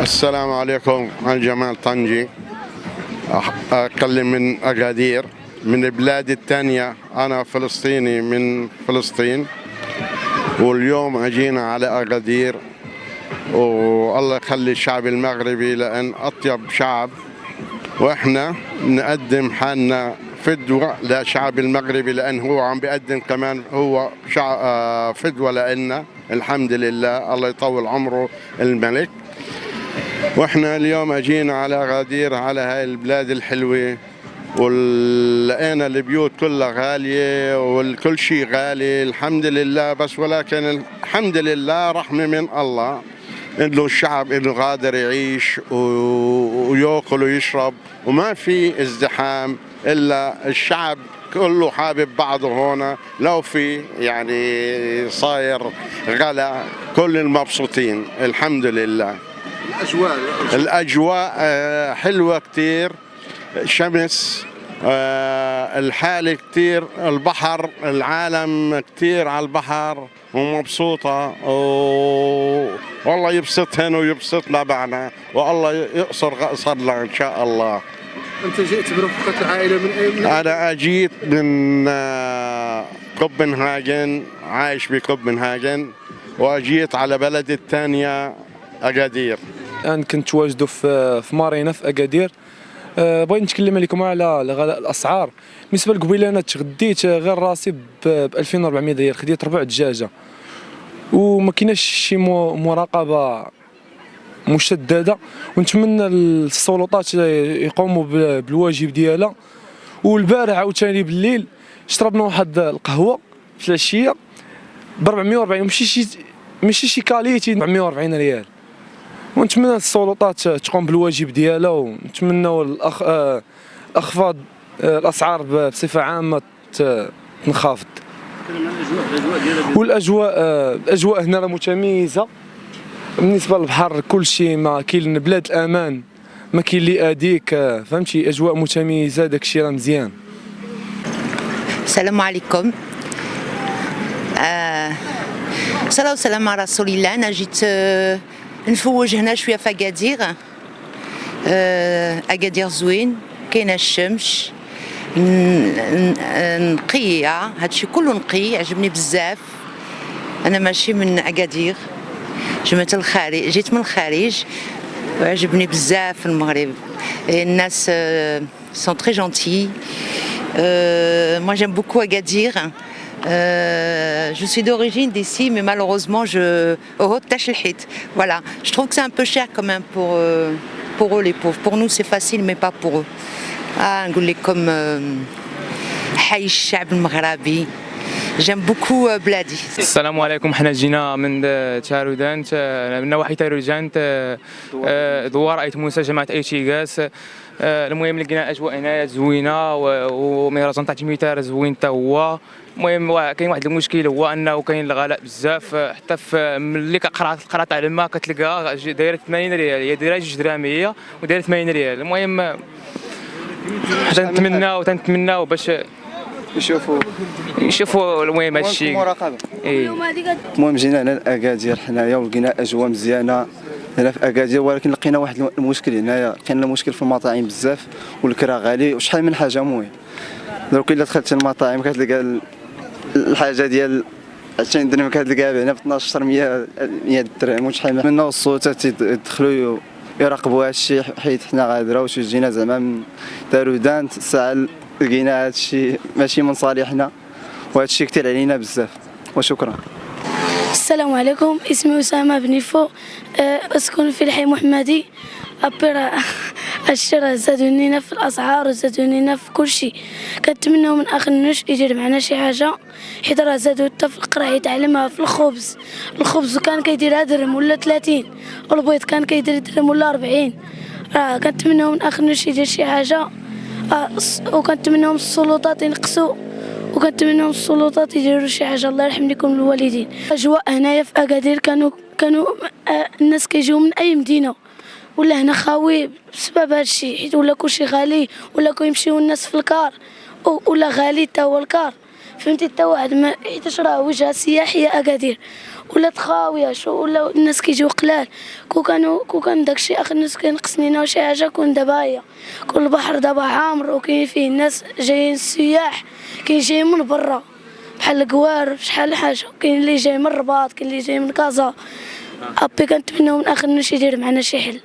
السلام عليكم. أنا جمال طنجي، أكلم من أكادير من البلاد الثانية. أنا فلسطيني من فلسطين، واليوم أجينا على أكادير، والله يخلي الشعب المغربي لأن أطيب شعب، وإحنا نقدم حالنا فدوة للشعب المغربي، لأن هو عم بيقدم كمان هو فدوة لنا. الحمد لله، الله يطول عمره الملك. واحنا اليوم اجينا على غدير، على هاي البلاد الحلوه، ولقينا البيوت كلها غاليه والكل شيء غالي الحمد لله. بس ولكن الحمد لله رحمه من الله انه الشعب انه قادر يعيش وياكل ويشرب، وما في ازدحام، الا الشعب كله حابب بعضه هون. لو في يعني صاير غلا، كل المبسوطين الحمد لله. الأجواء حلوة كتير، شمس، الحالة كتير، البحر، العالم كتير على البحر ومبسوطة، والله يبسطهن ويبسطنا معنا، والله يقصر قصرنا إن شاء الله. أنت جئت برفقة العائلة من أي بلد؟ أنا أجيت من كوبنهاجن، عايش بكوبنهاجن، وأجيت على بلد الثانية أكادير. الان كنت واجدوا في مارينا في اكادير. بغيت نتكلم لكم على غلاء الاسعار. بالنسبه لقبيله انا تغديت غير راسي ب 2400 ريال، خديت ربع دجاجه، وما كايناش شي مراقبه مشدده. ونتمنى السلطات يقوموا بالواجب ديالها. والبارح عاوتاني بالليل شربنا واحد القهوه في العشيه ب 440، ماشي شي كاليتي، 440 ريال. ونتمنى السلطات تقوم بالواجب ديالها، ونتمنوا اخفاض الاسعار بصفه عامه تنخفض. والاجواء هنا متميزه. بالنسبه للبحر كل شيء، ما كاين بلاد الامان، ما كاين اللي اديك، فهمتي، اجواء متميزه، داكشي راه مزيان. السلام عليكم. صلاة والسلام على رسول الله. أنا جيت نفوج هنا شوية في أكادير. أكادير زوين، كاينة الشمس نقية، هادشي كله نقي، عجبني بزاف. أنا ماشي من أكادير، جيت من الخارج، وعجبني بزاف المغرب. الناس sont très gentils. Moi j'aime beaucoup Agadir. Je suis d'origine d'ici, mais malheureusement voilà, je trouve que c'est un peu cher quand même pour eux les pauvres. Pour nous c'est facile, mais pas pour eux. نقول لكم حي الشعب المغربي. J'aime beaucoup بلادي. السلام عليكم. حنا جينا من تارودان، من نواحي تارودان، دوار ايت موسى، جماعه ايتيغاس. المهم لقينا اجواء هنايا زوينه، وميرازون تاع تيميتار زوين حتى هو. المهم كاين واحد المشكل، هو انه كاين الغلاء بزاف، حتى ملي قرات على الماء كتلقى دايره 80 ريال، هي دايره 2 درهميه ودايره 80 ريال. المهم تنتمناو باش يشوفوا المهم هادشي مراقبه. المهم جينا هنا لاكادير حنايا، ولقينا اجواء مزيانه هنا في اكادير، ولكن لقينا واحد المشكل هنايا. كاين مشكل في المطاعم بزاف، والكرا غالي، وشحال من حاجه. المهم دروك الا دخلت المطاعم كتلقى الحاجه ديال 20 درهم كتلقاها هنا ب 1200 100 درهم وشحال. نتمنوا السلطات يدخلوا يراقبوا هادشي، حيت حنا غادره واش جينا زعما من تارودان. الساعه لقينا هادشي ماشي من صالحنا، وهادشي كثير علينا بزاف. وشكرا. السلام عليكم، اسمي أسامة بنيفو، أسكن في الحي محمدي. أبرا الشراء زادونينا في الأسعار وزادونينا في كل شيء. كنتمناو من أخ النش يدير معنا شي حاجة، حيت راه زادو حتى في القرا يتعلمها في الخبز كان كيديرها درهم ولا 30، والبيض كان كيدير درهم ولا 40. راه كنتمناو من أخ النش يدير شي حاجة، وكنتمناو من السلطات ينقصوا، وكنتمناو السلطات يديروا شي حاجه. الله يرحم لكم الوالدين. الاجواء هنايا في اكادير كانوا الناس كيجيو من اي مدينه، ولا هنا خاوي بسبب هادشي، حيت ولا كلشي غالي، ولا كيمشيو الناس في الكار، ولا غالي حتى هو الكار. فهمتي حتى واحد ما حيتاش راه وجهه سياحيه اكادير ولات خاويه شو ولا الناس كيجيو قلال كون كان داكشي اخر الناس كينقص لينا شي حاجه كون دابا هي كل البحر دابا عامر وكاين فيه الناس جايين السياح كاين جاي من برا بحال الكوار شحال حاجه كاين اللي جاي من الرباط كاين اللي جاي من كازا ابي كنتمناو من اخر الناس يدير معنا شي حل.